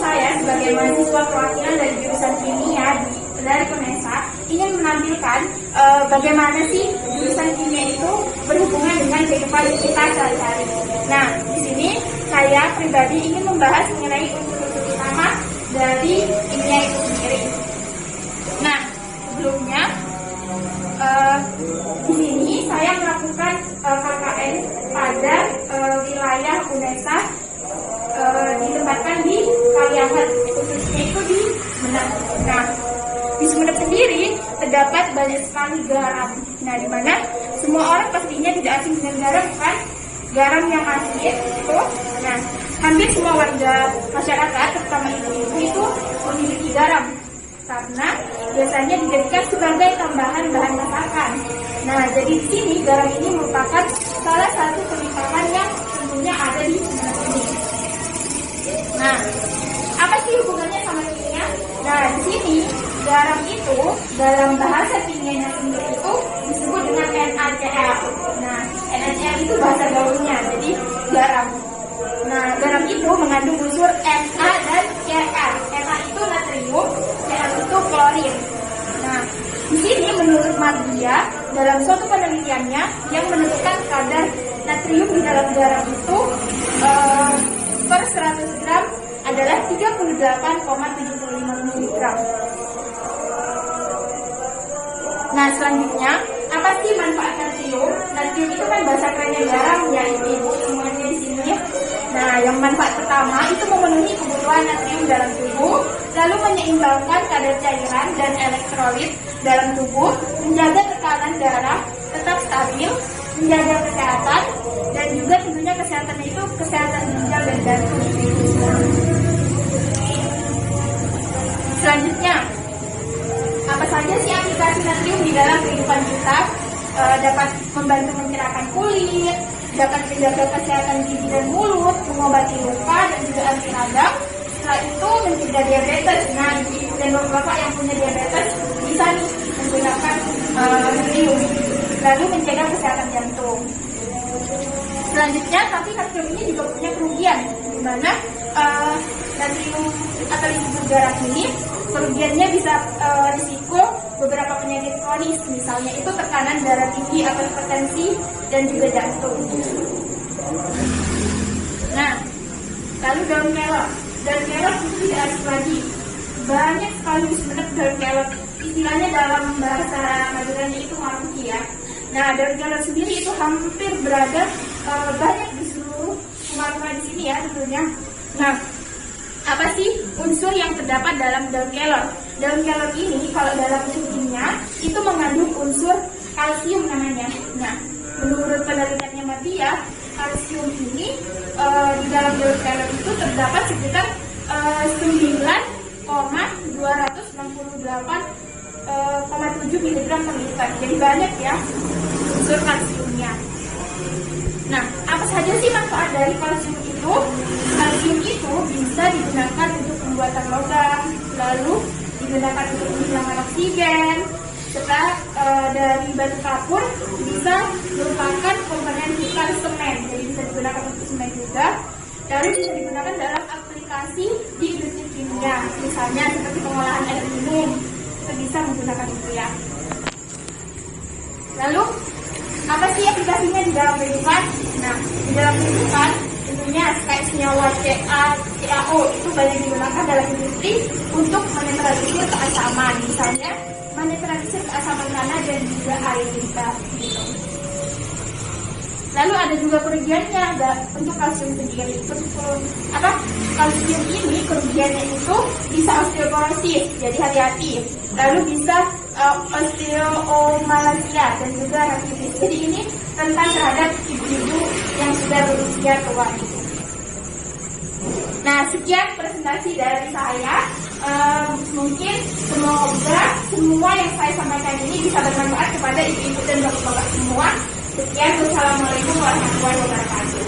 saya sebagai mahasiswa perwakilan dari jurusan kimia dari UNESA ingin menampilkan bagaimana sih jurusan kimia itu berhubungan dengan kehidupan kita sehari-hari. Nah, di sini saya pribadi ingin membahas mengenai unsur-unsur utama dari kimia itu sendiri. Nah, sebelumnya di sini saya melakukan KKN pada wilayah UNESA, ditempatkan di Kaliangan, khususnya itu di Sumeneb. Nah, di Sumeneb sendiri terdapat banyak sekali garam. Nah, di mana semua orang pastinya tidak asing dengan garam, kan? Garam yang asin itu. Nah, hampir semua warga masyarakat, terutama ibu-ibu itu memiliki garam karena biasanya dijadikan sebagai tambahan bahan masakan. Nah, jadi di sini garam ini merupakan salah satu pelimpahan yang tentunya ada di Sumeneb ini. Nah, apa sih hubungannya sama kimia? Nah, di sini garam itu dalam bahasa kimianya sendiri itu disebut dengan NaCl. Nah, NaCl itu bahasa gaulnya, jadi garam. Nah, garam itu mengandung unsur Na dan Cl. Na itu natrium, Cl itu klorin. Nah, di sini menurut Mardia dalam suatu penelitiannya yang menentukan kadar natrium di dalam garam itu per 100 gram adalah 38,75 mg. Nah, selanjutnya, apa sih manfaat natrium? Natrium itu kan bahasa kerennya garam ya, ibu semuanya di sini. Nah, yang manfaat pertama itu memenuhi kebutuhan natrium dalam tubuh, lalu menyeimbangkan kadar cairan dan elektrolit dalam tubuh, menjaga tekanan darah tetap stabil, menjaga kesehatan, dan juga tentunya kesehatan itu kesehatan ginjal dan jantung. Selanjutnya, apa saja sih aplikasi natrium di dalam kehidupan kita? Dapat membantu mencerahkan kulit, dapat menjaga kesehatan gigi dan mulut, mengobati luka dan juga anti radang. Setelah itu mencegah diabetes. Nah, ibu dan bapak yang punya diabetes bisa nih menggunakan natrium. Lalu mencegah kesehatan jantung. Selanjutnya, tapi natrium ini juga punya kerugian, di mana natrium atau disebut garam ini kerugiannya bisa risiko beberapa penyakit kronis, misalnya itu tekanan darah tinggi atau hipertensi dan juga jantung. Nah, lalu daun kelor. Daun kelor itu tidak asing lagi. Banyak sekali di Sumeneb daun kelor. Istilahnya dalam bahasa Maduranya itu maruki ya. Nah, daun kelor sendiri itu hampir berada banyak di seluruh rumah-rumah di sini ya tentunya. Nah, apa sih unsur yang terdapat dalam daun kelor? Daun kelor ini kalau dalam unsur kimia itu mengandung unsur kalsium namanya. Nah, menurut penelitiannya Matia, kalsium ini di dalam daun kelor itu terdapat sekitar 9,268,7 mg per liter. Jadi banyak ya unsur kalsiumnya. Nah, apa saja sih manfaat dari kalsium itu? Kalsium itu bisa digunakan untuk pembuatan logam, lalu digunakan untuk menghilangkan oksigen, serta dari batu kapur bisa merupakan komponen vital semen, jadi bisa digunakan untuk semen juga. Lalu bisa digunakan dalam aplikasi di industri kimia, misalnya seperti pengolahan air minum, kita bisa menggunakan itu ya. Lalu apa sih aplikasinya di dalam kehidupan? Nah, di dalam kehidupan tentunya kayak senyawa CaO itu banyak digunakan dalam industri untuk menetralisir keasaman, misalnya menetralisir keasaman tanah dan juga air limbah gitu. Lalu ada juga kerugiannya untuk kalsium sendiri. Kalsium ini kerugiannya itu bisa osteoporosis, jadi hati-hati. Lalu bisa osteomalacia dan juga rakitis. Jadi ini rentan terhadap ibu-ibu yang sudah berusia tua. Nah, sekian presentasi dari saya. Mungkin semoga semua yang saya sampaikan ini bisa bermanfaat kepada ibu-ibu dan bapak-bapak semua. Sekian, wassalamualaikum warahmatullahi wabarakatuh.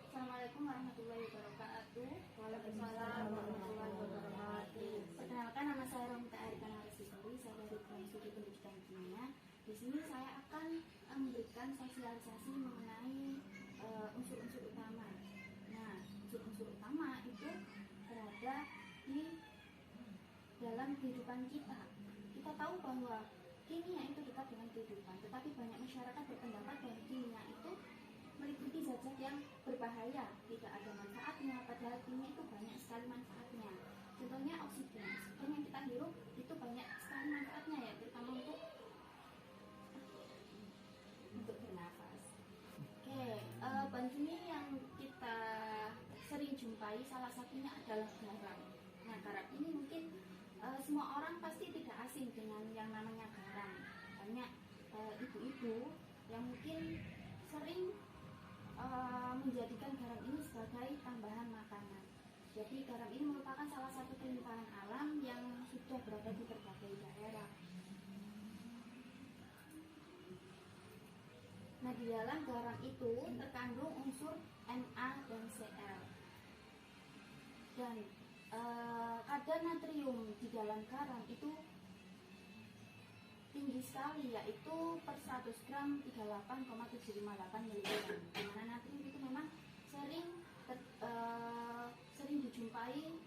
Assalamualaikum warahmatullahi wabarakatuh. Waalaikumsalam warahmatullahi wabarakatuh. Perkenalkan, nama saya Romita Arifan Arisifri, saya dari Studi Pendidikan Kimia. Di sini saya akan memberikan sosialisasi mengenai unsur-unsur utama. Nah, unsur-unsur dalam kehidupan kita. Kita tahu bahwa kimia itu dekat dengan kehidupan, tetapi banyak masyarakat berpendapat bahwa kimia itu meliputi zat-zat yang berbahaya, tidak ada manfaatnya, padahal kimia itu banyak sekali manfaatnya. Contohnya oksigen, oksigen yang kita hirup itu banyak sekali manfaatnya ya, terutama untuk bernafas. Oke, bahan kimia yang kita sering jumpai salah satunya adalah garam. Nah, garam ini mungkin semua orang pasti tidak asing dengan yang namanya garam. Banyak ibu-ibu yang mungkin sering menjadikan garam ini sebagai tambahan makanan. Jadi garam ini merupakan salah satu kelimpahan alam yang sudah berada di berbagai daerah. Nah, di dalam garam itu terkandung unsur Na dan Cl. Dan kadar natrium di dalam garam itu tinggi sekali, yaitu per 100 gram 38,758 mg. Dimana natrium itu memang sering dijumpai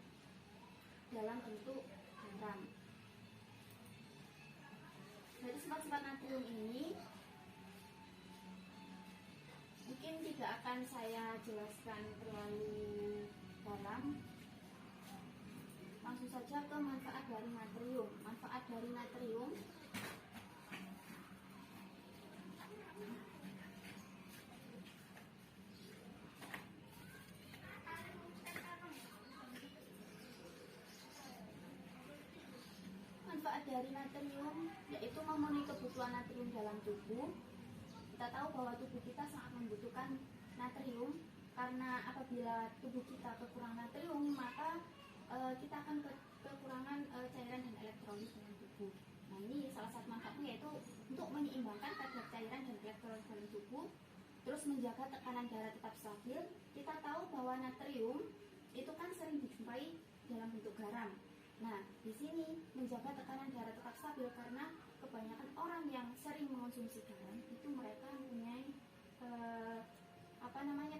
dalam bentuk garam. Dari sifat-sifat natrium ini mungkin tidak akan saya jelaskan terlalu dalam. Langsung saja ke manfaat dari natrium. Manfaat dari natrium yaitu memenuhi kebutuhan natrium dalam tubuh. Kita tahu bahwa tubuh kita sangat membutuhkan natrium, karena apabila tubuh kita kekurangan natrium, maka kita akan kekurangan cairan dan elektrolit dalam tubuh. Nah, ini salah satu manfaatnya yaitu untuk menyeimbangkan kadar cairan dan elektrolit dalam tubuh, terus menjaga tekanan darah tetap stabil. Kita tahu bahwa natrium itu kan sering dijumpai dalam bentuk garam. Nah, di sini menjaga tekanan darah tetap stabil karena kebanyakan orang yang sering mengonsumsi garam itu mereka mempunyai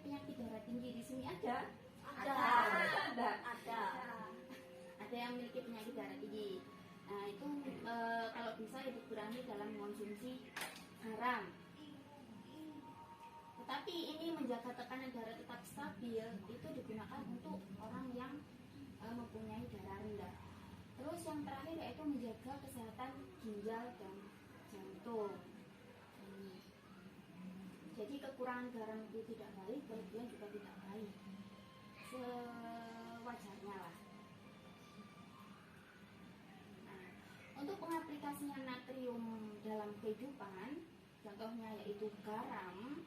penyakit darah tinggi. Di sini ada yang memiliki penyakit darah tinggi. Nah, itu kalau bisa ya dikurangi dalam mengonsumsi garam. Tetapi ini menjaga tekanan darah tetap stabil itu digunakan untuk orang yang mempunyai darah rendah. Terus yang terakhir yaitu menjaga kesehatan ginjal dan jantung. Jadi kekurangan garam itu tidak baik, kelebihan juga tidak baik. Sewajarnya lah. Nah, untuk pengaplikasian natrium dalam kehidupan, contohnya yaitu garam,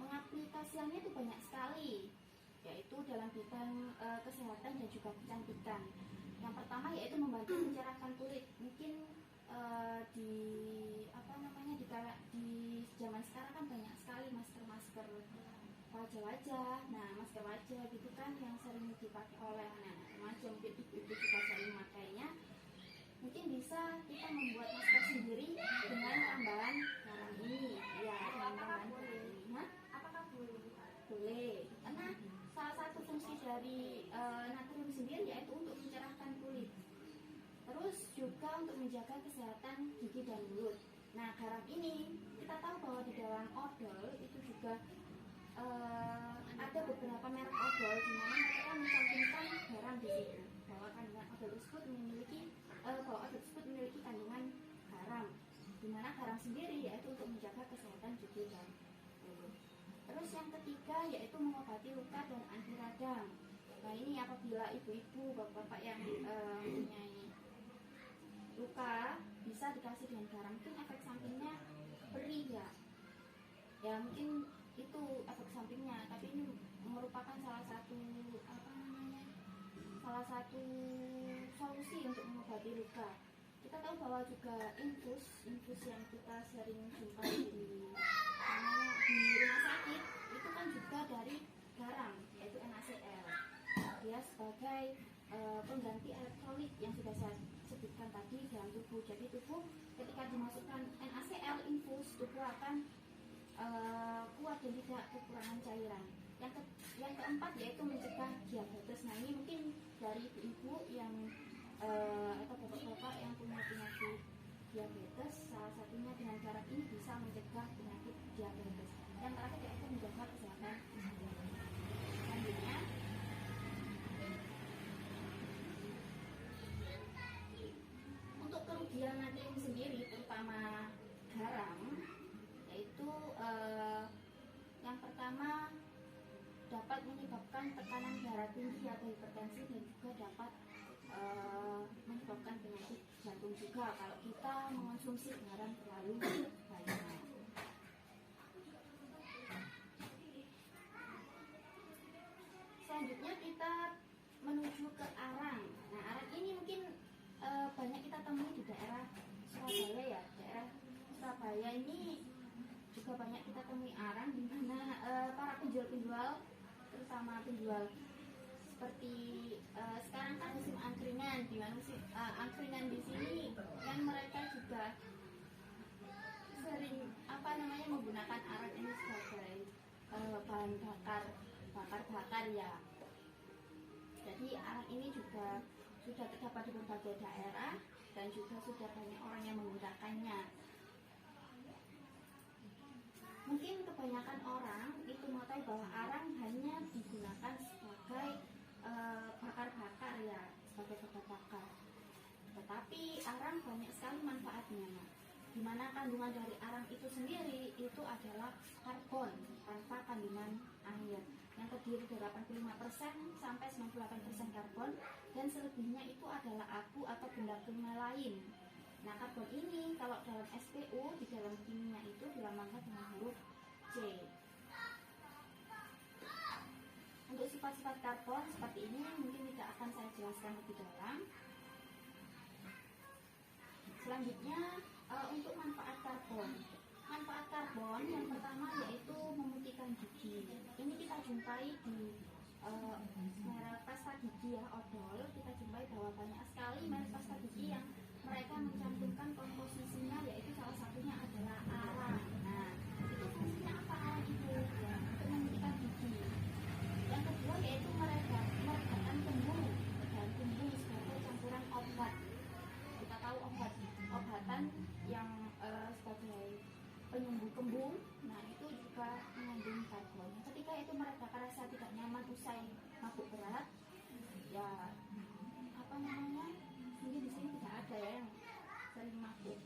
pengaplikasiannya itu banyak sekali, yaitu dalam bidang kesehatan dan juga kecantikan. Yang pertama yaitu membantu mencerahkan kulit. Mungkin di zaman sekarang kan banyak sekali masker wajah-wajah. Nah, masker wajah gitu kan yang sering dipakai oleh anak-anak remaja, mungkin ibu-ibu juga sering memakainya. Mungkin bisa kita membuat masker sendiri dengan tambahan garam ini. Ya, dengan tambahan ini. Apakah boleh? Boleh, karena salah satu fungsi dari natrium sendiri yaitu untuk mencerahkan kulit. Terus juga untuk menjaga kesehatan gigi dan mulut. Nah, garam ini kita tahu bahwa di dalam odol itu juga ada beberapa merek odol di mana mereka mencantumkan garam di situ. Bahwa kandungan odol tersebut memiliki kandungan garam. Di mana garam sendiri yaitu untuk menjaga kesehatan gigi dan mulut. Terus yang ketiga yaitu mengobati luka dan anti radang. Nah, ini apabila ibu-ibu, bapak-bapak yang mempunyai luka bisa dikasih dengan garam. Mungkin efek sampingnya perih ya mungkin itu efek sampingnya, tapi ini merupakan salah satu solusi untuk mengobati luka. Kita tahu bahwa juga infus yang kita sering jumpai di rumah sakit itu kan juga dari garam, yaitu NaCl. Dia sebagai pengganti elektrolit yang sudah saya sebutkan tadi dalam tubuh. Jadi tubuh ketika dimasukkan NaCl infus, tubuh akan kuat dan tidak kekurangan cairan. Yang keempat yaitu mencegah diabetes. Nah, ini mungkin dari ibu-ibu yang atau bapak-bapak yang punya penyakit diabetes, salah satunya dengan cara ini bisa mencegah penyakit diabetes. Yang terakhir yaitu menjaga kesehatan selanjutnya. Untuk kerugian natrium sendiri, terutama garam, yaitu yang pertama dapat menyebabkan tekanan darah tinggi atau hipertensi, dan juga dapat menyebabkan penyakit jantung juga kalau kita mengonsumsi garam terlalu banyak. Selanjutnya kita menuju ke arang. Nah, arang ini mungkin banyak kita temui di daerah Surabaya ya. Daerah Surabaya ini juga banyak kita temui arang, di mana para penjual-penjual, terutama penjual seperti sekarang kan musim angkringan, di mana musim angkringan di sini kan mereka juga sering menggunakan arang ini sebagai bahan bakar ya. Jadi arang ini juga sudah terdapat di berbagai daerah dan juga sudah banyak orang yang menggunakannya. Mungkin kebanyakan orang itu mau tahu bahwa arang hanya digunakan sebagai bakar-bakar ya, sebagai bakar-bakar. Tetapi arang banyak sekali manfaatnya, di mana kandungan dari arang itu sendiri itu adalah karbon tanpa kandungan air yang terdiri dari 85% sampai 98% karbon, dan selebihnya itu adalah abu atau benda kimia lain. Nah, karbon ini kalau dalam SPU di dalam kimia itu dilambangkan dengan huruf C. Untuk sifat-sifat karbon seperti ini mungkin tidak akan saya jelaskan lebih dalam. Selanjutnya untuk manfaat karbon. Manfaat karbon yang pertama yaitu memutihkan gigi. Ini kita jumpai di merek pasta gigi ya, odol. Kita jumpai bahwa banyak sekali merek pasta gigi yang mereka mencantumkan komposisinya, yaitu salah satunya adalah arang. Nah, itu fungsinya apa arang itu? Ya, untuk memutihkan gigi. Yang kedua yaitu meredakan kembung, dan kembung sebagai campuran obat. Kita tahu obatan yang sebagai penyembuh kembung, nah itu juga mengandung karbon. Ketika itu meredakan rasa tidak nyaman usai mabuk berat, ya mungkin di sini tidak ada ya yang sering mabuk.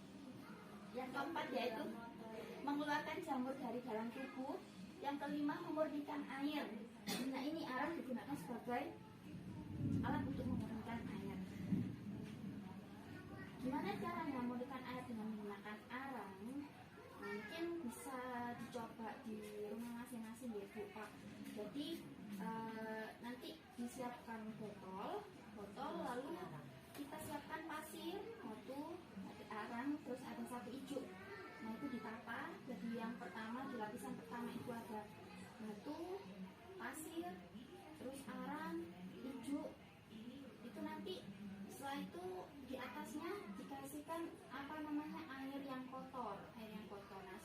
Yang keempat yaitu mengeluarkan jamur dari dalam tubuh. Yang kelima memurnikan air. Nah, ini arang digunakan sebagai alat untuk memurnikan air. Gimana caranya memurnikan air dengan menggunakan arang? Mungkin bisa dicoba di rumah masing-masing ya Bu Pak. Jadi nanti disiapkan botol, lalu kita siapkan pasir, batu, arang, terus ada satu ijuk. Nah, itu ditata. Jadi yang pertama, di lapisan pertama itu ada batu, pasir, terus arang, ijuk. Itu nanti setelah itu di atasnya dikasihkan air yang kotor. Nah,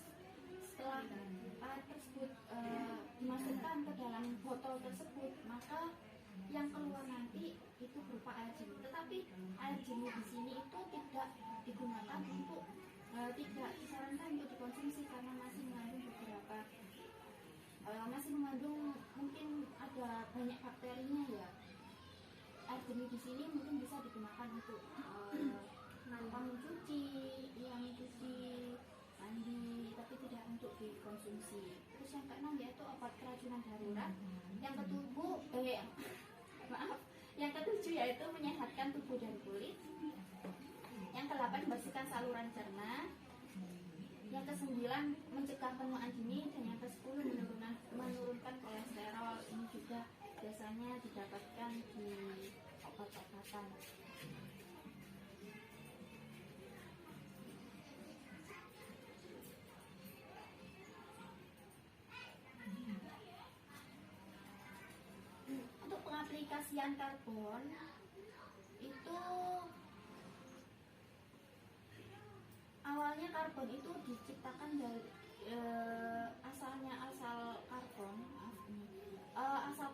setelah air tersebut dimasukkan ke dalam botol tersebut, maka yang keluar nanti itu berupa air jernih. Tetapi air jernih di sini itu tidak digunakan untuk tidak disarankan untuk dikonsumsi karena masih mengandung mungkin ada banyak bakterinya ya. Air jernih di sini mungkin bisa digunakan untuk mencuci, mandi, tapi tidak untuk dikonsumsi. Terus yang keenam yaitu obat keracunan darurat. Yang ketujuh yaitu menyehatkan tubuh dan kulit. Yang ke-8 membersihkan saluran cerna. Yang ke-9 mencegah penuaan dini, dan yang ke-10 menurunkan kolesterol. Ini juga biasanya didapatkan di obat-obatan. Untuk pengaplikasian karbon itu awalnya karbon itu diciptakan dari asal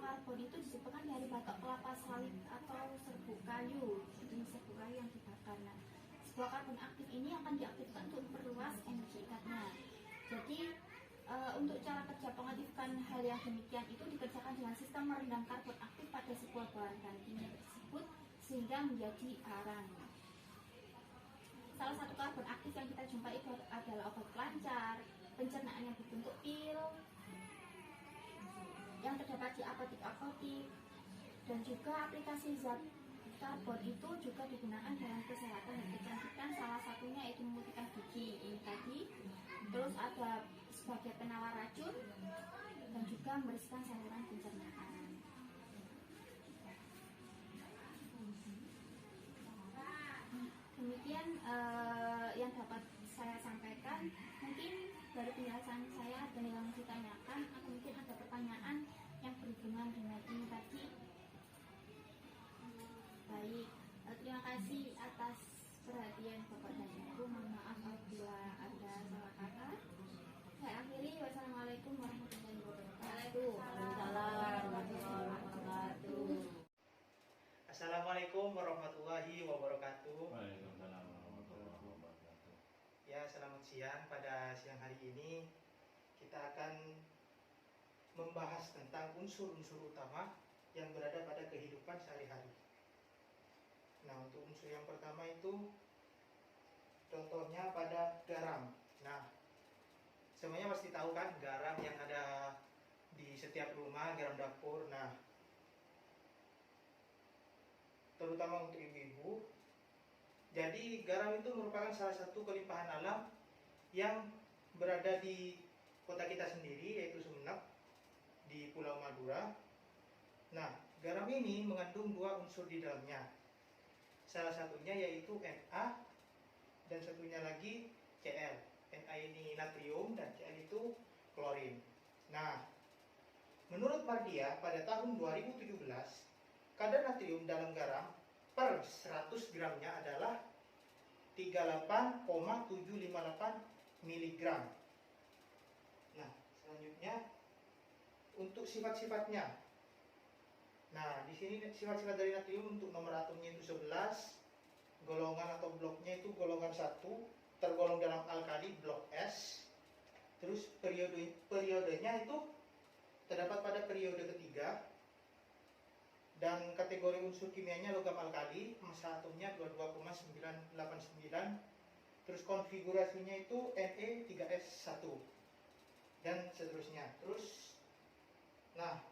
karbon itu diciptakan dari batok kelapa sawit atau serbuk kayu. Ini serbuk kayu yang dibakar. Nah, sebuah karbon aktif ini akan diaktifkan untuk memperluas energi ikatnya. Jadi untuk cara kerja pengaktifkan hal yang demikian itu dikerjakan dengan sistem merendam karbon aktif pada sebuah bahan bahan kimia tersebut sehingga menjadi arang. Salah satu karbon aktif yang kita jumpai itu adalah obat pelancar, pencernaan yang berbentuk pil, yang terdapat di apotik-apotik, dan juga aplikasi zat karbon itu juga digunakan dalam kesehatan dan kecantikan. Salah satunya yaitu memutihkan gigi ini tadi, terus ada sebagai penawar racun dan juga membersihkan saluran pencernaan. Demikian yang dapat saya sampaikan. Mungkin dari penjelasan saya ada yang ditanyakan atau mungkin ada pertanyaan yang berhubungan dengan ini tadi. Baik, terima kasih atas perhatian Bapak dan Ibu. Mohon maaf apabila ada salah kata. Saya akhiri. Wassalamualaikum warahmatullahi wabarakatuh. Waalaikumsalam warahmatullahi wabarakatuh. Assalamualaikum warahmatullahi wabarakatuh. Waalaikumsalam warahmatullahi wabarakatuh. Ya, selamat siang. Pada siang hari ini kita akan membahas tentang unsur-unsur utama yang berada pada kehidupan sehari-hari. Nah, untuk unsur yang pertama itu contohnya pada garam. Nah, semuanya pasti tahu kan garam yang ada di setiap rumah, garam dapur. Nah, terutama untuk ibu-ibu. Jadi garam itu merupakan salah satu kelimpahan alam yang berada di kota kita sendiri, yaitu Sumeneb di Pulau Madura. Nah, garam ini mengandung dua unsur di dalamnya. Salah satunya yaitu Na dan satunya lagi Cl. Na ini natrium dan Cl itu klorin. Nah, menurut Mardia pada tahun 2017 kadar natrium dalam garam per 100 gramnya adalah 38,758 mg. Nah, selanjutnya untuk sifat-sifatnya. Nah, di sini sifat-sifat dari natrium untuk nomor atomnya itu 11, golongan atau bloknya itu golongan 1, tergolong dalam alkali blok S. Terus periodenya itu terdapat pada periode ketiga. Dan kategori unsur kimianya logam alkali, massa atomnya 22,989. Terus konfigurasinya itu Ne3S1 dan seterusnya. Terus nah,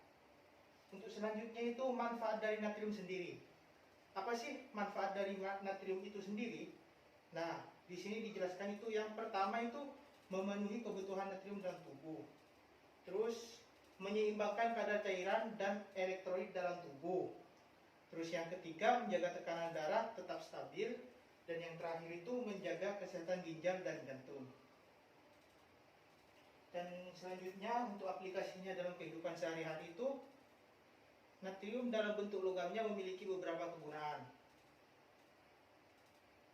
untuk selanjutnya itu manfaat dari natrium sendiri. Apa sih manfaat dari natrium itu sendiri? Nah, di sini dijelaskan itu yang pertama itu memenuhi kebutuhan natrium dalam tubuh. Terus menyeimbangkan kadar cairan dan elektrolit dalam tubuh. Terus yang ketiga menjaga tekanan darah tetap stabil. Dan yang terakhir itu menjaga kesehatan ginjal dan jantung. Dan selanjutnya untuk aplikasinya dalam kehidupan sehari-hari itu, natrium dalam bentuk logamnya memiliki beberapa kegunaan.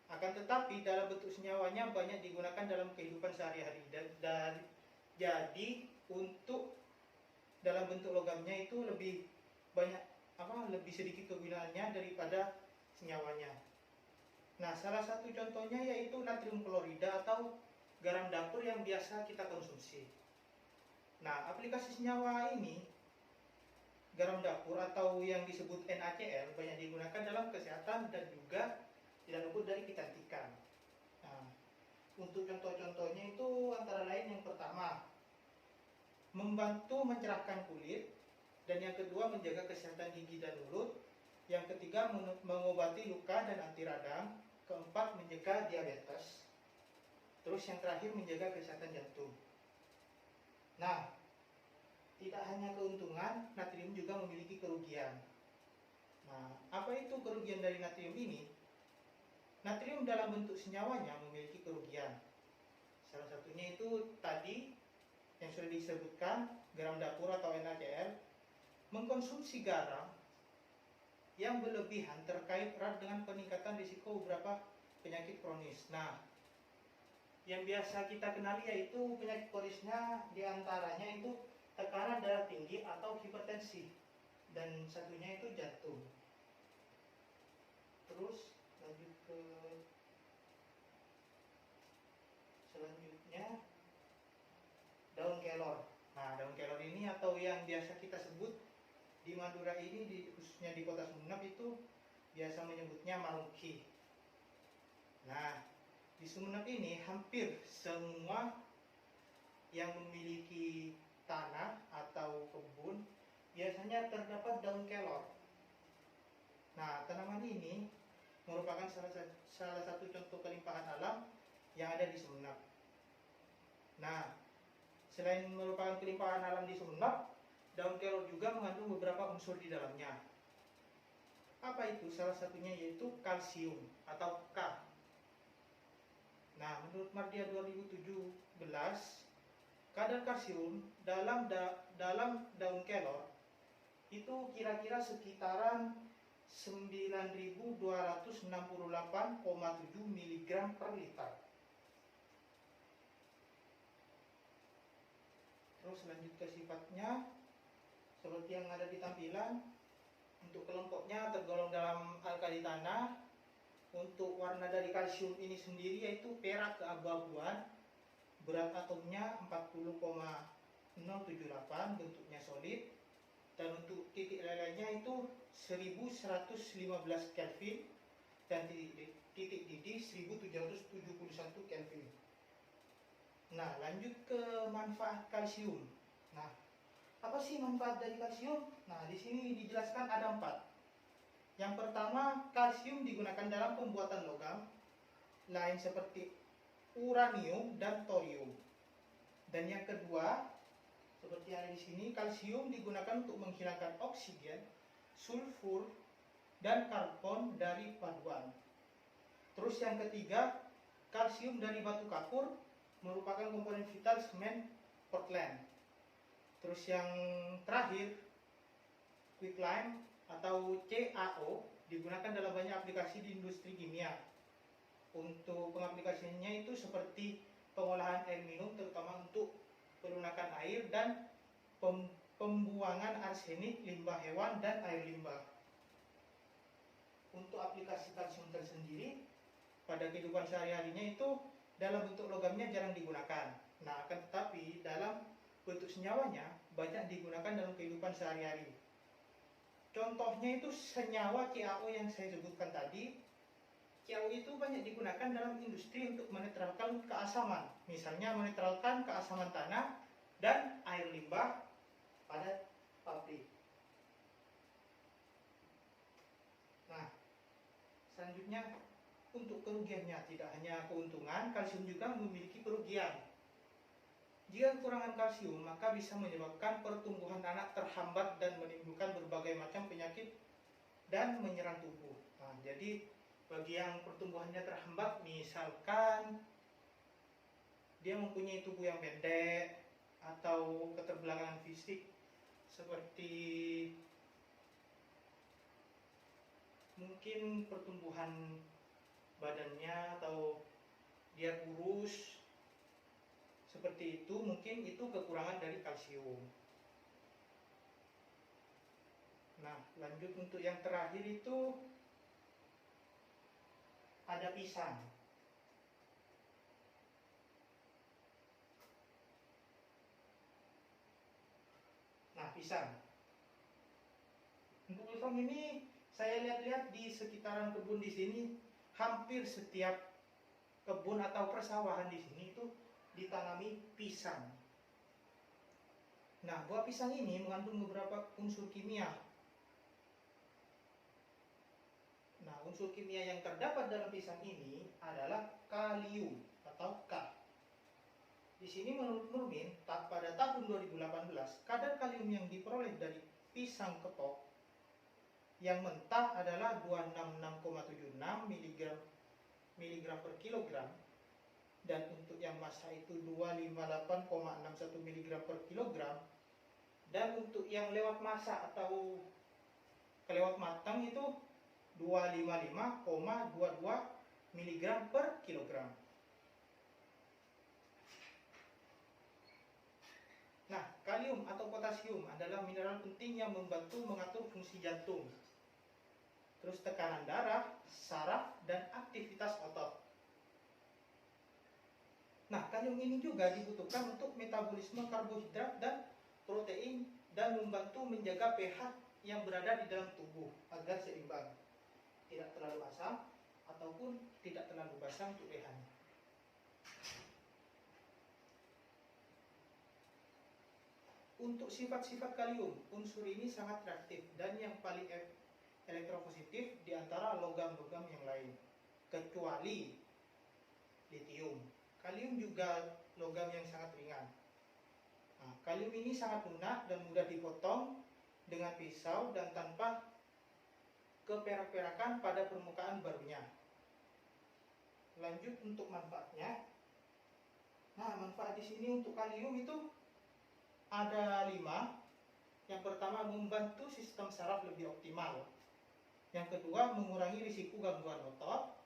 Akan tetapi dalam bentuk senyawanya banyak digunakan dalam kehidupan sehari-hari. Dan jadi untuk dalam bentuk logamnya itu lebih banyak lebih sedikit kegunaannya daripada senyawanya. Nah, salah satu contohnya yaitu natrium klorida atau garam dapur yang biasa kita konsumsi. Nah, aplikasi senyawa ini, garam dapur atau yang disebut NaCl, banyak digunakan dalam kesehatan dan juga tidak luput dari kecantikan. Nah, untuk contoh-contohnya itu antara lain yang pertama, membantu mencerahkan kulit, dan yang kedua menjaga kesehatan gigi dan mulut, yang ketiga mengobati luka dan anti radang, keempat mencegah diabetes, terus yang terakhir menjaga kesehatan jantung. Nah, tidak hanya keuntungan, natrium juga memiliki kerugian. Nah, apa itu kerugian dari natrium ini? Natrium dalam bentuk senyawanya memiliki kerugian. Salah satunya itu tadi yang sudah disebutkan, garam dapur atau NaCl, mengkonsumsi garam yang berlebihan terkait erat dengan peningkatan risiko beberapa penyakit kronis. Nah, yang biasa kita kenali yaitu penyakit kronisnya diantaranya itu tekanan darah tinggi atau hipertensi, dan satunya itu jantung. Terus lanjut ke selanjutnya, daun kelor. Nah, daun kelor ini atau yang biasa kita sebut di Madura ini, khususnya di kota Sumeneb itu biasa menyebutnya marungki. Nah, di Sumeneb ini hampir semua yang memiliki tanah atau kebun biasanya terdapat daun kelor. Nah, tanaman ini merupakan salah satu contoh kelimpahan alam yang ada di Sumeneb. Nah, selain merupakan kelimpahan alam di Sumeneb, daun kelor juga mengandung beberapa unsur di dalamnya. Apa itu? Salah satunya yaitu kalsium atau K. Nah, menurut Mardia 2017, kadar kalsium dalam daun kelor itu kira-kira sekitaran 9.268,7 mg per liter. Terus lanjut ke sifatnya, seperti yang ada di tampilan. Untuk kelompoknya tergolong dalam alkali tanah. Untuk warna dari kalsium ini sendiri yaitu perak keabu-abuan. Berat atomnya 40,078, bentuknya solid. Dan untuk titik lelehnya itu 1115 Kelvin dan titik didih 1771 Kelvin. Nah, lanjut ke manfaat kalsium. Nah, apa sih manfaat dari kalsium? Nah, di sini dijelaskan ada 4. Yang pertama, kalsium digunakan dalam pembuatan logam lain seperti uranium dan thorium. Dan yang kedua, seperti yang ada di sini, kalsium digunakan untuk menghilangkan oksigen, sulfur, dan karbon dari paduan. Terus yang ketiga, kalsium dari batu kapur merupakan komponen vital semen Portland. Terus yang terakhir, quicklime atau CaO digunakan dalam banyak aplikasi di industri kimia. Untuk pengaplikasiannya itu seperti pengolahan air minum, terutama untuk pelunakan air dan pembuangan arsenik, limbah hewan, dan air limbah. Untuk aplikasi kalsium tersendiri pada kehidupan sehari-harinya itu dalam bentuk logamnya jarang digunakan. Nah, akan tetapi dalam bentuk senyawanya banyak digunakan dalam kehidupan sehari-hari. Contohnya itu senyawa CaO yang saya sebutkan tadi. CaO itu banyak digunakan dalam industri untuk menetralkan keasaman. Misalnya menetralkan keasaman tanah dan air limbah pada pabrik. Nah, selanjutnya untuk kerugiannya, tidak hanya keuntungan, kalsium juga memiliki kerugian. Jika kekurangan kalsium, maka bisa menyebabkan pertumbuhan anak terhambat dan menimbulkan berbagai macam penyakit dan menyerang tubuh. Nah, jadi bagi yang pertumbuhannya terhambat, misalkan dia mempunyai tubuh yang pendek atau keterbelakangan fisik seperti mungkin pertumbuhan badannya atau dia kurus seperti itu, mungkin itu kekurangan dari kalsium. Nah, lanjut untuk yang terakhir itu ada pisang. Nah, pisang. Untuk pisang ini saya lihat-lihat di sekitaran kebun di sini, hampir setiap kebun atau persawahan di sini itu ditanami pisang. Nah, buah pisang ini mengandung beberapa unsur kimia. Nah, unsur kimia yang terdapat dalam pisang ini adalah kalium atau K. Di sini menurut Nurmin, pada tahun 2018, kadar kalium yang diperoleh dari pisang kepok yang mentah adalah 266,76 mg per kilogram, dan untuk yang masak itu 258,61 mg per kilogram, dan untuk yang lewat masak atau kelewat matang itu 255,22 mg per kilogram. Nah, kalium atau potasium adalah mineral penting yang membantu mengatur fungsi jantung. terus tekanan darah, saraf, dan aktivitas otot. Nah, kalium ini juga dibutuhkan untuk metabolisme karbohidrat dan protein dan membantu menjaga pH yang berada di dalam tubuh agar seimbang, tidak terlalu asam ataupun tidak terlalu basah untuk pH-nya. Untuk sifat-sifat kalium, unsur ini sangat reaktif dan yang paling elektropositif di antara logam-logam yang lain, kecuali litium. Kalium juga logam yang sangat ringan. Nah, kalium ini sangat lunak dan mudah dipotong dengan pisau dan tanpa keperak-perakan pada permukaan barunya. Lanjut untuk manfaatnya. Nah, manfaat di sini untuk kalium itu ada 5. Yang pertama, membantu sistem saraf lebih optimal. Yang kedua, mengurangi risiko gangguan otot.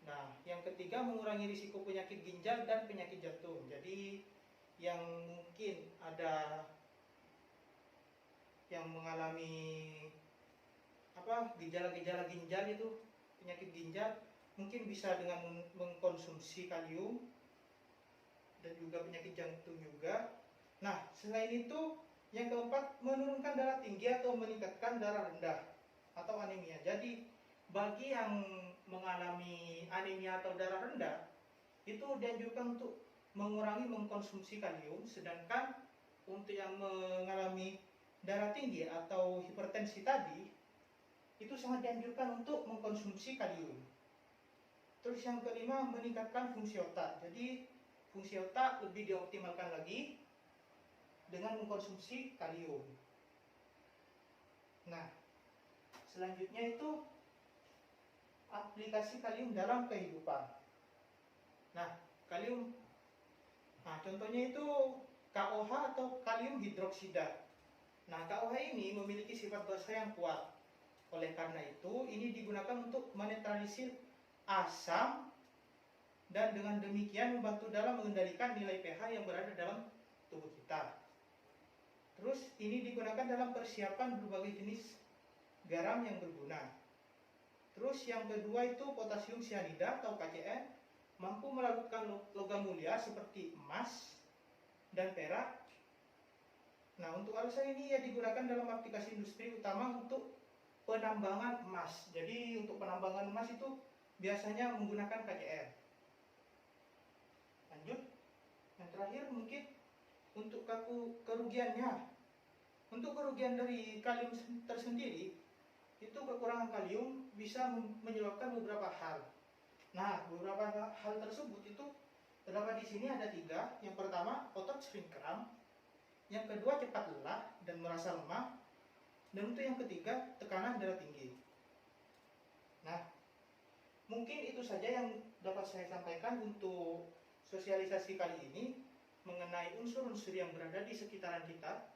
Nah, yang ketiga, mengurangi risiko penyakit ginjal dan penyakit jantung. Jadi, yang mungkin ada yang mengalami gejala-gejala ginjal itu, penyakit ginjal, mungkin bisa dengan mengkonsumsi kalium, dan juga penyakit jantung juga. Nah, selain itu, yang keempat, menurunkan darah tinggi atau meningkatkan darah rendah atau anemia. Jadi, bagi yang mengalami anemia atau darah rendah, itu dianjurkan untuk mengurangi mengkonsumsi kalium, sedangkan untuk yang mengalami darah tinggi atau hipertensi tadi, itu sangat dianjurkan untuk mengkonsumsi kalium. Terus yang kelima, meningkatkan fungsi otak. Jadi, fungsi otak lebih dioptimalkan lagi dengan mengkonsumsi kalium. Nah, selanjutnya itu aplikasi kalium dalam kehidupan. Nah, kalium, contohnya itu KOH atau kalium hidroksida. Nah, KOH ini memiliki sifat basa yang kuat. Oleh karena itu, ini digunakan untuk menetralisir asam dan dengan demikian membantu dalam mengendalikan nilai pH yang berada dalam tubuh kita. Terus, ini digunakan dalam persiapan berbagai jenis garam yang berguna. Terus yang kedua itu potasium sianida atau KCN, mampu melarutkan logam mulia seperti emas dan perak. Nah, untuk alasan ini ya digunakan dalam aplikasi industri, utama untuk penambangan emas. Jadi untuk penambangan emas itu biasanya menggunakan KCN. Lanjut, yang terakhir mungkin untuk kerugiannya. Untuk kerugian dari kalium tersendiri, itu kekurangan kalium bisa menyebabkan beberapa hal. Nah, beberapa hal tersebut itu terdapat di sini ada 3. Yang pertama, otot sering kram. Yang kedua, cepat lelah dan merasa lemah. Dan untuk yang ketiga, tekanan darah tinggi. Nah, mungkin itu saja yang dapat saya sampaikan untuk sosialisasi kali ini mengenai unsur-unsur yang berada di sekitaran kita,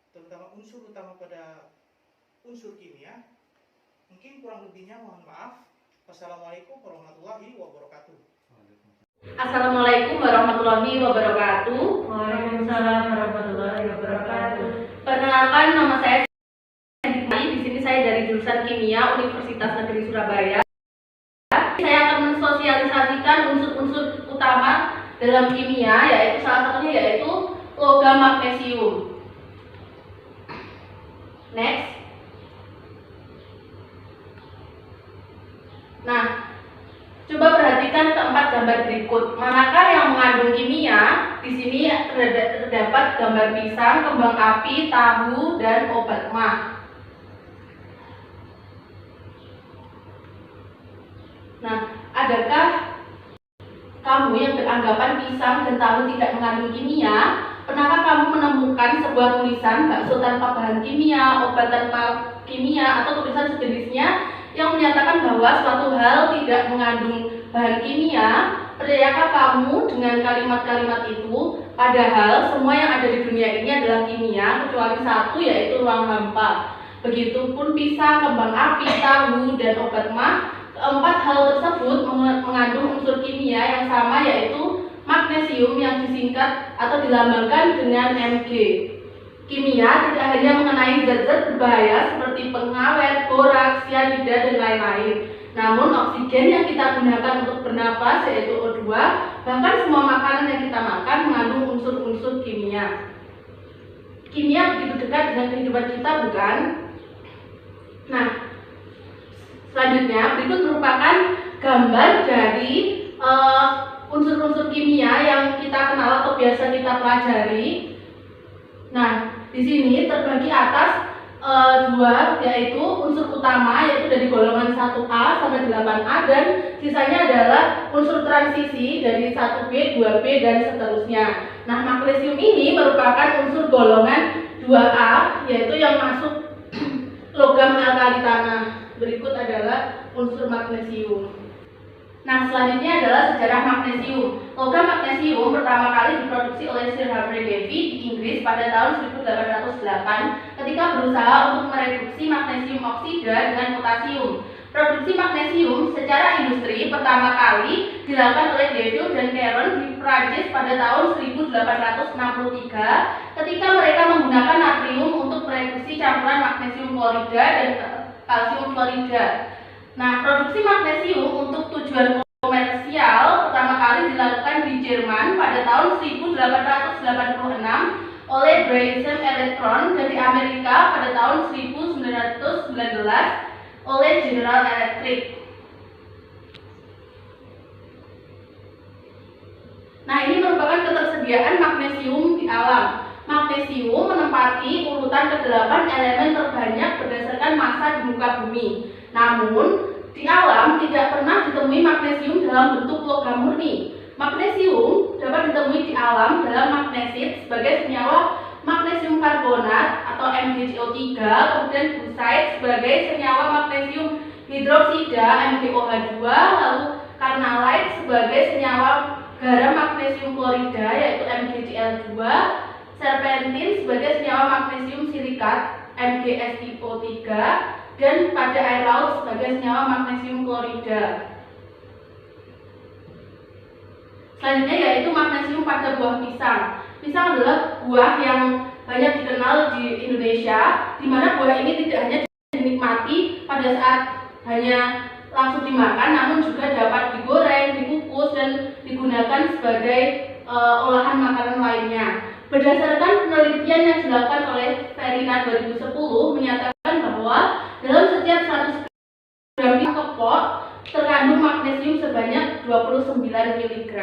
terutama unsur utama pada unsur kimia. Mungkin kurang lebihnya mohon maaf. Wassalamualaikum warahmatullahi wabarakatuh. Assalamualaikum warahmatullahi wabarakatuh. Waalaikumsalam warahmatullahi wabarakatuh. Perkenalkan, nama saya di sini saya dari jurusan Kimia Universitas Negeri Surabaya. Saya akan mensosialisasikan unsur-unsur utama dalam kimia, yaitu salah satunya yaitu logam magnesium. Next. Nah, coba perhatikan keempat gambar berikut. Manakah yang mengandung kimia? Di sini terdapat gambar pisang, kembang api, tahu, dan obat mah. Nah, adakah kamu yang beranggapan pisang dan tahu tidak mengandung kimia? Pernahkah kamu menemukan sebuah tulisan bakso tanpa bahan kimia, obat tanpa kimia, atau tulisan sejenisnya yang menyatakan bahwa suatu hal tidak mengandung bahan kimia? Percayakah kamu dengan kalimat-kalimat itu? Padahal semua yang ada di dunia ini adalah kimia, kecuali satu, yaitu ruang hampa. Begitupun pisang, kembang api, tahu, dan obat mah. Keempat hal tersebut mengandung unsur kimia yang sama, yaitu magnesium yang disingkat atau dilambangkan dengan Mg. Kimia tidak hanya mengenai zat-zat berbahaya seperti pengawet, boraks, cyanida, dan lain-lain. Namun oksigen yang kita gunakan untuk bernafas yaitu O2, bahkan semua makanan yang kita makan mengandung unsur-unsur kimia. Kimia begitu dekat dengan kehidupan kita, bukan? Nah, selanjutnya berikut merupakan gambar dari unsur-unsur kimia yang kita kenal atau biasa kita pelajari. Nah, di sini terbagi atas dua, yaitu unsur utama yaitu dari golongan 1A sampai 8A, dan sisanya adalah unsur transisi dari 1B, 2B, dan seterusnya. Nah, magnesium ini merupakan unsur golongan 2A, yaitu yang masuk logam alkali tanah. Berikut adalah unsur magnesium. Nah, selanjutnya adalah sejarah magnesium. Logam magnesium pertama kali diproduksi oleh Sir Humphrey Davy di Inggris pada tahun 1808 ketika berusaha untuk mereduksi magnesium oksida dengan potasium. Produksi magnesium secara industri pertama kali dilakukan oleh Deville dan Caron di Prancis pada tahun 1863 ketika mereka menggunakan natrium untuk mereduksi campuran magnesium klorida dan kalsium klorida. Nah, produksi magnesium untuk tujuan komersial pertama kali dilakukan di Jerman pada tahun 1886 oleh Brayson Electron, dan di Amerika pada tahun 1919 oleh General Electric. Nah, ini merupakan ketersediaan magnesium di alam. Magnesium menempati urutan ke-8 elemen terbanyak berdasarkan massa di muka bumi. Namun, di alam tidak pernah ditemui magnesium dalam bentuk logam murni. Magnesium dapat ditemui di alam dalam magnesit sebagai senyawa magnesium karbonat atau MgCO3, kemudian bauxite sebagai senyawa magnesium hidroksida MgOH2, lalu carnallite sebagai senyawa garam magnesium klorida yaitu MgCl2, serpentin sebagai senyawa magnesium silikat MgSiO3, dan pada air laut sebagai senyawa magnesium klorida. Selanjutnya yaitu magnesium pada buah pisang. Pisang adalah buah yang banyak dikenal di Indonesia, di mana buah ini tidak hanya dinikmati pada saat hanya langsung dimakan, namun juga dapat digoreng, dikukus, dan digunakan sebagai olahan makanan lainnya. Berdasarkan penelitian yang dilakukan oleh Verina 2010 menyatakan bahwa dalam setiap 100 gram pisang kepok terkandung magnesium sebanyak 29 mg.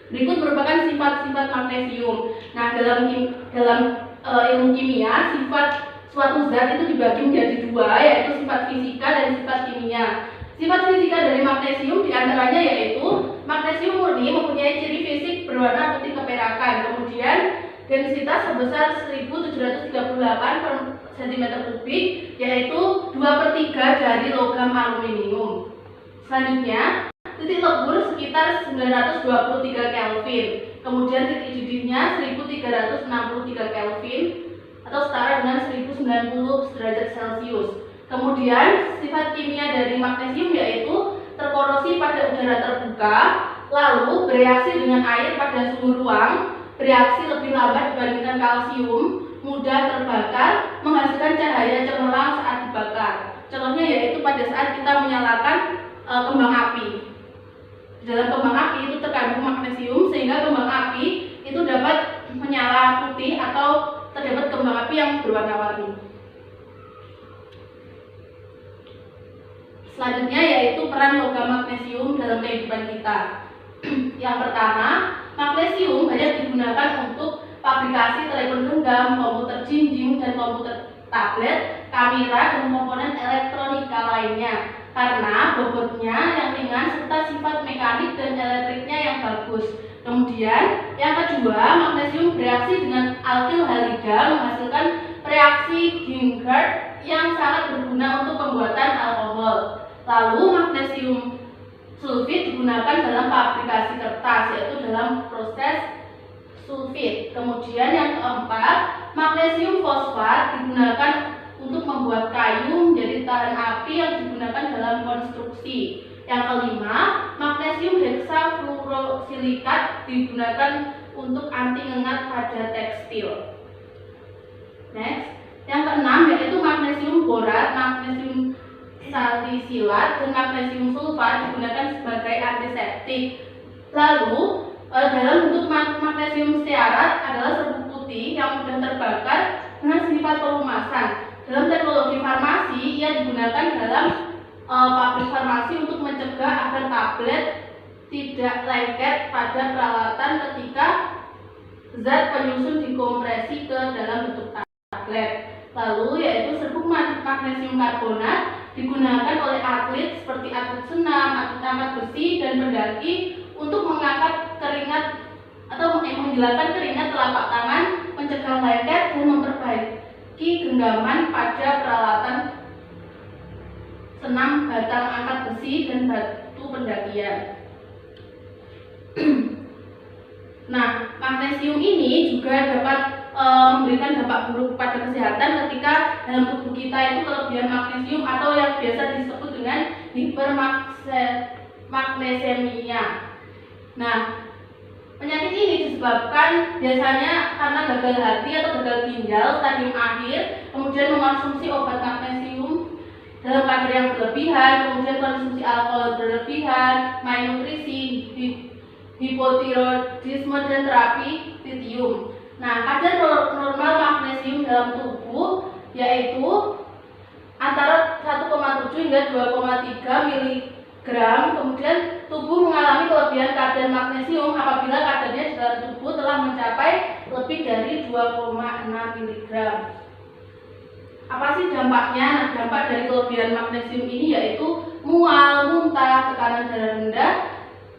Berikut merupakan sifat-sifat magnesium. Nah, dalam ilmu kimia, sifat suatu zat itu dibagi menjadi dua, yaitu sifat fisika dan sifat kimia. Sifat fisika dari magnesium diantaranya yaitu magnesium murni mempunyai ciri fisik berwarna putih keperakan, kemudian densitas sebesar 1738 per cm3, yaitu 2/3 dari logam aluminium. Selanjutnya, titik lebur sekitar 923 Kelvin, kemudian titik didihnya 1363 Kelvin atau setara dengan 1090 derajat Celcius. Kemudian sifat kimia dari magnesium yaitu terkorosi pada udara terbuka, lalu bereaksi dengan air pada suhu ruang, bereaksi lebih lambat dibandingkan kalsium, mudah terbakar, menghasilkan cahaya cemerlang saat dibakar. Contohnya yaitu pada saat kita menyalakan kembang api. Di dalam kembang api itu terkandung magnesium sehingga kembang api itu dapat menyala putih atau terdapat kembang api yang berwarna-warni. Selanjutnya yaitu peran logam magnesium dalam kehidupan kita. Yang pertama, magnesium banyak digunakan untuk fabrikasi telepon genggam, komputer jinjing, dan komputer tablet, kamera, dan komponen elektronika lainnya karena bobotnya yang ringan serta sifat mekanik dan elektriknya yang bagus. Kemudian yang kedua, magnesium bereaksi dengan alkil halida menghasilkan reaksi Ginsberg yang sangat berguna untuk pembuatan alkohol. Lalu magnesium sulfit digunakan dalam fabrikasi kertas, yaitu dalam proses sulfit. Kemudian yang keempat, magnesium fosfat digunakan untuk membuat kayu menjadi tahan api yang digunakan dalam konstruksi. Yang kelima, magnesium heksafluorosilikat digunakan untuk anti ngengat pada tekstil. Next, yang keenam yaitu magnesium magnesium borat, magnesium salisilat, dan magnesium sulfat digunakan sebagai antiseptik. Lalu dalam bentuk magnesium stearat adalah serbuk putih yang mudah terbakar dengan sifat pelumasan. Dalam teknologi farmasi, ia digunakan dalam pabrik farmasi untuk mencegah agar tablet tidak lengket pada peralatan ketika zat penyusun dikompresi ke dalam bentuk tablet. Lalu yaitu serbuk magnesium karbonat digunakan oleh atlet seperti atlet senam, atlet angkat besi, dan pendaki untuk mengangkat keringat atau menghilangkan keringat telapak tangan, mencegah lengket, dan memperbaiki genggaman pada peralatan senam, batang angkat besi, dan batu pendakian. Nah, magnesium ini juga dapat memberikan dampak buruk pada kesehatan ketika dalam tubuh kita itu kelebihan magnesium atau yang biasa disebut dengan hipermagnesemia. Nah, penyakit ini disebabkan biasanya karena gagal hati atau gagal ginjal stadium akhir, kemudian mengonsumsi obat magnesium dalam kadar yang berlebihan, kemudian konsumsi alkohol berlebihan, malnutrisi, hipotiroidisme, dan terapi litium. Nah, kadar normal magnesium dalam tubuh yaitu antara 1,7 hingga 2,3 mg. Kemudian tubuh mengalami kelebihan kadar magnesium apabila kadarnya di dalam tubuh telah mencapai lebih dari 2,6 mg. Apa sih dampaknya? Nah, dampak dari kelebihan magnesium ini yaitu mual, muntah, tekanan darah rendah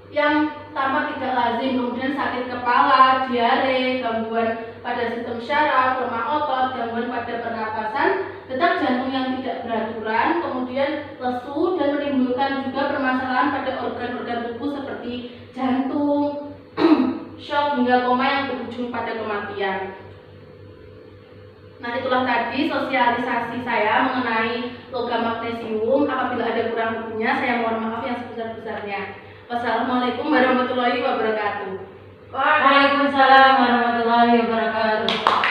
yang tampak tidak lazim, kemudian sakit kepala, diare, gangguan pada sistem syaraf, lemah otot, gangguan pada pernapasan, detak jantung yang tidak beraturan, kemudian lesu, dan menimbulkan juga permasalahan pada organ-organ tubuh seperti jantung, shock hingga koma yang berujung pada kematian. Nah, itulah tadi sosialisasi saya mengenai logam magnesium. Apabila ada kurang lebihnya, saya mohon maaf yang sebesar-besarnya. Wassalamualaikum warahmatullahi wabarakatuh. Waalaikumsalam warahmatullahi wabarakatuh.